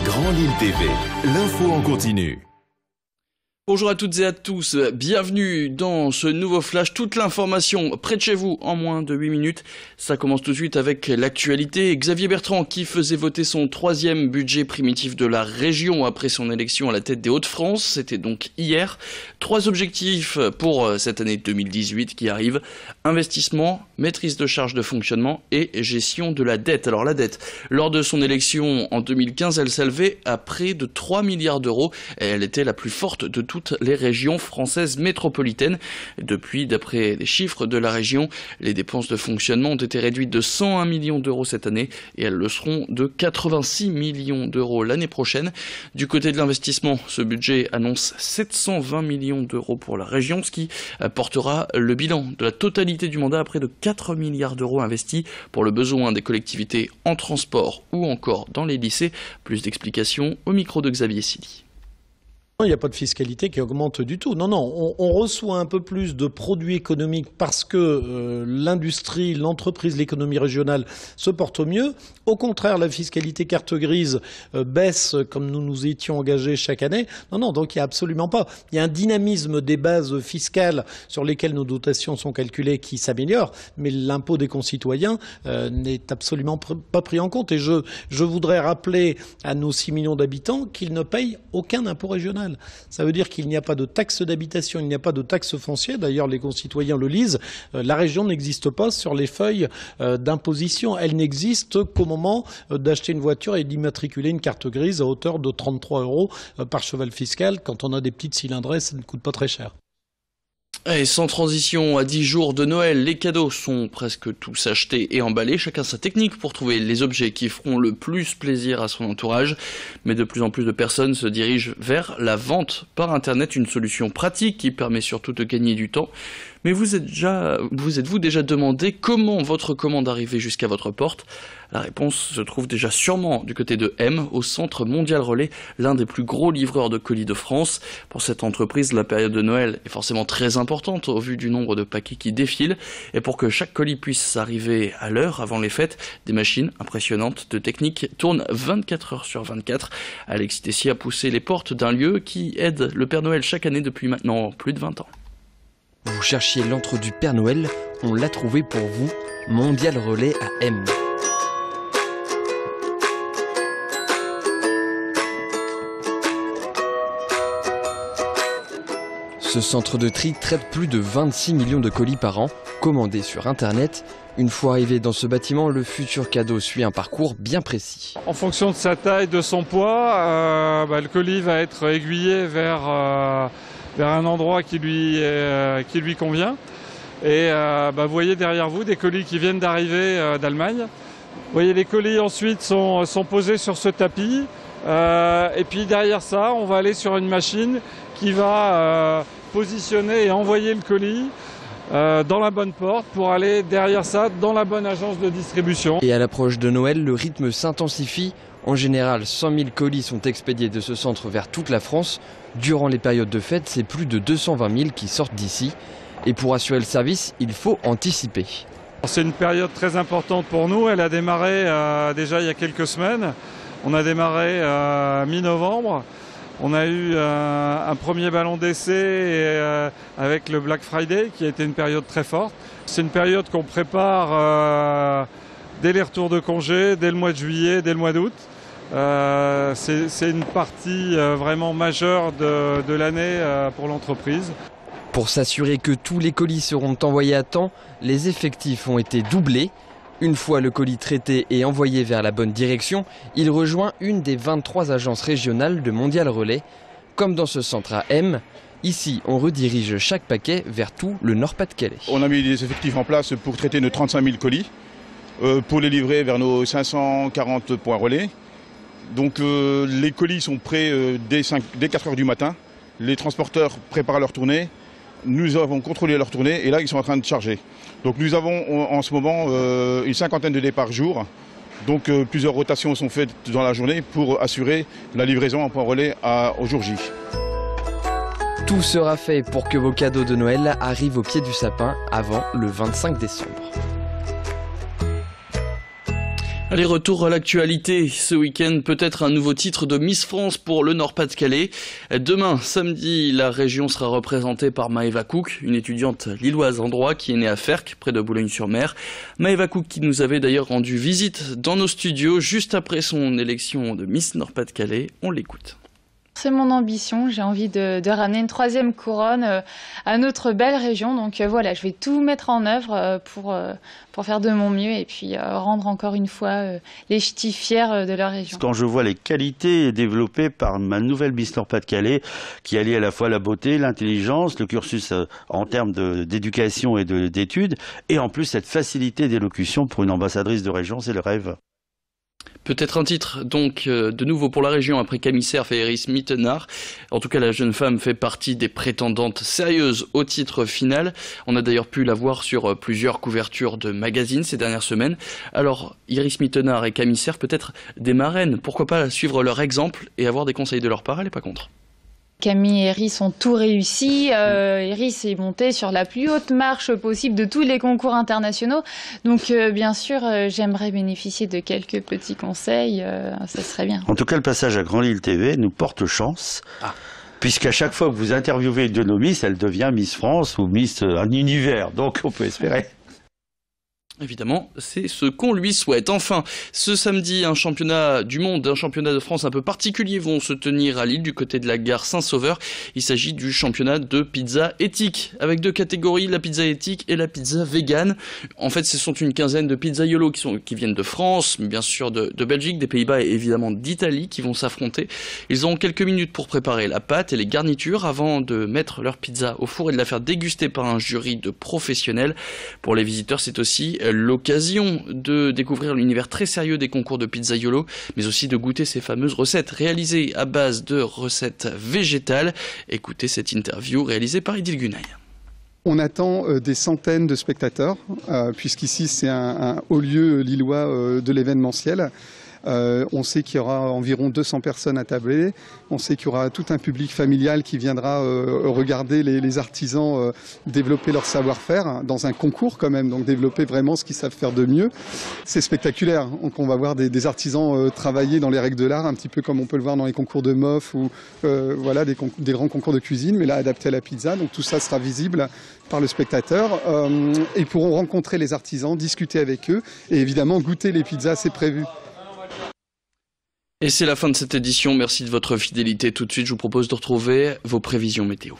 Grand Lille TV, l'info en continu. Bonjour à toutes et à tous, bienvenue dans ce nouveau flash, toute l'information près de chez vous en moins de 8 minutes. Ça commence tout de suite avec l'actualité. Xavier Bertrand qui faisait voter son 3e budget primitif de la région après son élection à la tête des Hauts-de-France, c'était donc hier. 3 objectifs pour cette année 2018 qui arrive, investissement, maîtrise de charges de fonctionnement et gestion de la dette. Alors la dette, lors de son élection en 2015, elle s'élevait à près de 3 milliards d'euros et elle était la plus forte de toutes les régions françaises métropolitaines. Depuis, d'après les chiffres de la région, les dépenses de fonctionnement ont été réduites de 101 millions d'euros cette année et elles le seront de 86 millions d'euros l'année prochaine. Du côté de l'investissement, ce budget annonce 720 millions d'euros pour la région, ce qui portera le bilan de la totalité du mandat à près de 4 milliards d'euros investis pour le besoin des collectivités en transport ou encore dans les lycées. Plus d'explications au micro de Xavier Silly. Il n'y a pas de fiscalité qui augmente du tout. Non, on reçoit un peu plus de produits économiques parce que l'industrie, l'entreprise, l'économie régionale se porte mieux. Au contraire, la fiscalité carte grise baisse comme nous nous étions engagés chaque année. Non, donc il n'y a absolument pas. Il y a un dynamisme des bases fiscales sur lesquelles nos dotations sont calculées qui s'améliore, mais l'impôt des concitoyens n'est absolument pas pris en compte. Et je voudrais rappeler à nos 6 millions d'habitants qu'ils ne payent aucun impôt régional. Ça veut dire qu'il n'y a pas de taxe d'habitation, il n'y a pas de taxe foncière. D'ailleurs, les concitoyens le lisent. La région n'existe pas sur les feuilles d'imposition. Elle n'existe qu'au moment d'acheter une voiture et d'immatriculer une carte grise à hauteur de 33 € par cheval fiscal. Quand on a des petites cylindrées, ça ne coûte pas très cher. Et sans transition, à 10 jours de Noël, les cadeaux sont presque tous achetés et emballés. Chacun sa technique pour trouver les objets qui feront le plus plaisir à son entourage. Mais de plus en plus de personnes se dirigent vers la vente par Internet, une solution pratique qui permet surtout de gagner du temps. Mais vous êtes-vous déjà demandé comment votre commande arrivait jusqu'à votre porte? La réponse se trouve déjà sûrement du côté de M, au Centre Mondial Relais, l'un des plus gros livreurs de colis de France. Pour cette entreprise, la période de Noël est forcément très importante au vu du nombre de paquets qui défilent. Et pour que chaque colis puisse arriver à l'heure avant les fêtes, des machines impressionnantes de technique tournent 24 heures sur 24. Alex Tessier a poussé les portes d'un lieu qui aide le Père Noël chaque année depuis maintenant plus de 20 ans. Vous cherchiez l'antre du Père Noël, on l'a trouvé pour vous, Mondial Relais à M. Ce centre de tri traite plus de 26 millions de colis par an, commandés sur Internet. Une fois arrivé dans ce bâtiment, le futur cadeau suit un parcours bien précis. En fonction de sa taille, de son poids, le colis va être aiguillé vers un endroit qui lui convient. Et vous voyez derrière vous des colis qui viennent d'arriver d'Allemagne. Vous voyez, les colis ensuite sont posés sur ce tapis. Et puis derrière ça, on va aller sur une machine qui va positionner et envoyer le colis dans la bonne porte pour aller derrière ça dans la bonne agence de distribution. Et à l'approche de Noël, le rythme s'intensifie. En général, 100 000 colis sont expédiés de ce centre vers toute la France. Durant les périodes de fête, c'est plus de 220 000 qui sortent d'ici. Et pour assurer le service, il faut anticiper. C'est une période très importante pour nous. Elle a démarré déjà il y a quelques semaines. On a démarré mi-novembre. On a eu un premier ballon d'essai avec le Black Friday qui a été une période très forte. C'est une période qu'on prépare dès les retours de congé, dès le mois de juillet, dès le mois d'août. C'est une partie vraiment majeure de l'année pour l'entreprise. Pour s'assurer que tous les colis seront envoyés à temps, les effectifs ont été doublés. Une fois le colis traité et envoyé vers la bonne direction, il rejoint une des 23 agences régionales de Mondial Relais. Comme dans ce centre à M, ici on redirige chaque paquet vers tout le Nord-Pas-de-Calais. On a mis des effectifs en place pour traiter nos 35 000 colis, pour les livrer vers nos 540 points relais. Donc les colis sont prêts dès 4 heures du matin. Les transporteurs préparent leur tournée. Nous avons contrôlé leur tournée et là ils sont en train de charger. Donc nous avons en ce moment une 50aine de départs jour. Donc plusieurs rotations sont faites dans la journée pour assurer la livraison en point relais au jour J. Tout sera fait pour que vos cadeaux de Noël arrivent au pied du sapin avant le 25 décembre. Allez, retour à l'actualité. Ce week-end, peut-être un nouveau titre de Miss France pour le Nord-Pas-de-Calais. Demain, samedi, la région sera représentée par Maëva Cook, une étudiante lilloise en droit qui est née à Ferques, près de Boulogne-sur-Mer. Maëva Cook qui nous avait d'ailleurs rendu visite dans nos studios juste après son élection de Miss Nord-Pas-de-Calais. On l'écoute. C'est mon ambition, j'ai envie de ramener une 3e couronne à notre belle région. Donc voilà, je vais tout mettre en œuvre pour faire de mon mieux et puis rendre encore une fois les ch'tis fiers de leur région. Quand je vois les qualités développées par ma nouvelle Miss Nord-Pas-de-Calais, qui allie à la fois la beauté, l'intelligence, le cursus en termes d'éducation et d'études, et en plus cette facilité d'élocution pour une ambassadrice de région, c'est le rêve. Peut-être un titre, donc, de nouveau pour la région après Camille Cerf et Iris Mittenard. En tout cas, la jeune femme fait partie des prétendantes sérieuses au titre final. On a d'ailleurs pu la voir sur plusieurs couvertures de magazines ces dernières semaines. Alors, Iris Mittenard et Camille Cerf, peut-être des marraines. Pourquoi pas suivre leur exemple et avoir des conseils de leur part? Elle n'est pas contre. Camille et Iris ont tout réussi. Iris est montée sur la plus haute marche possible de tous les concours internationaux. Donc, bien sûr, j'aimerais bénéficier de quelques petits conseils. Ça serait bien. En tout cas, le passage à Grand Lille TV nous porte chance. Puisqu'à chaque fois que vous interviewez une de nos Miss, elle devient Miss France ou Miss un univers. Donc, on peut espérer. Évidemment, c'est ce qu'on lui souhaite. Enfin, ce samedi, un championnat du monde, un championnat de France un peu particulier vont se tenir à Lille, du côté de la gare Saint-Sauveur. Il s'agit du championnat de pizza éthique, avec 2 catégories, la pizza éthique et la pizza végane. En fait, ce sont une quinzaine de pizzaiolo qui viennent de France, mais bien sûr de Belgique, des Pays-Bas et évidemment d'Italie qui vont s'affronter. Ils auront quelques minutes pour préparer la pâte et les garnitures avant de mettre leur pizza au four et de la faire déguster par un jury de professionnels. Pour les visiteurs, c'est aussi l'occasion de découvrir l'univers très sérieux des concours de pizzaiolo, mais aussi de goûter ces fameuses recettes réalisées à base de recettes végétales. Écoutez cette interview réalisée par Idil Gunay. On attend des centaines de spectateurs, puisqu'ici c'est un haut lieu lillois de l'événementiel. On sait qu'il y aura environ 200 personnes à tabler. On sait qu'il y aura tout un public familial qui viendra regarder les artisans développer leur savoir-faire dans un concours quand même, donc développer vraiment ce qu'ils savent faire de mieux. C'est spectaculaire. Donc on va voir des artisans travailler dans les règles de l'art, un petit peu comme on peut le voir dans les concours de MOF ou voilà, des grands concours de cuisine, mais là adapté à la pizza. Donc tout ça sera visible par le spectateur. Ils pourront rencontrer les artisans, discuter avec eux et évidemment goûter les pizzas, c'est prévu. Et c'est la fin de cette édition, merci de votre fidélité. Tout de suite, je vous propose de retrouver vos prévisions météo.